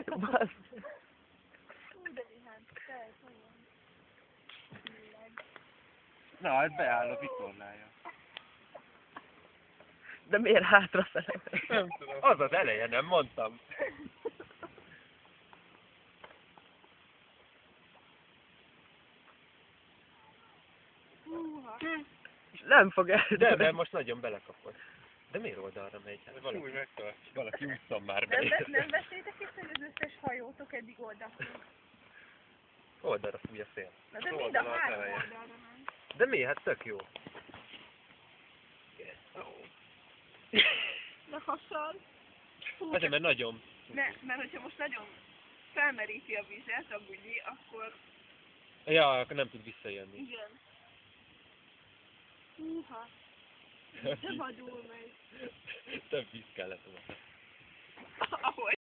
Basz. De vihán, tehát nagyon billeg. Na, hát beáll a vitorlája. De miért hátrafele? Nem tudom. Az az eleje, nem mondtam. Húha. Nem fog el. De, mert most nagyon belekapott. De miért oldalra megy? Hát Valaki valaki, megtart. valaki ússzon már Nem, be. nem vettétek észre, hogy az összes hajótok eddig oldalt? Oldalra fúj a szél. Na de Az mind a oldal az három eleje. oldalra ment. De mi? Hát tök jó. De hasonl. Fú, Azért, mert nagyon... ne, mert hogyha most nagyon felmeríti a vizet, a bugyi, akkor Ja, akkor nem tud visszajönni. igen. Húha. De vadul megy. Több víz kellett volna. Ahogy.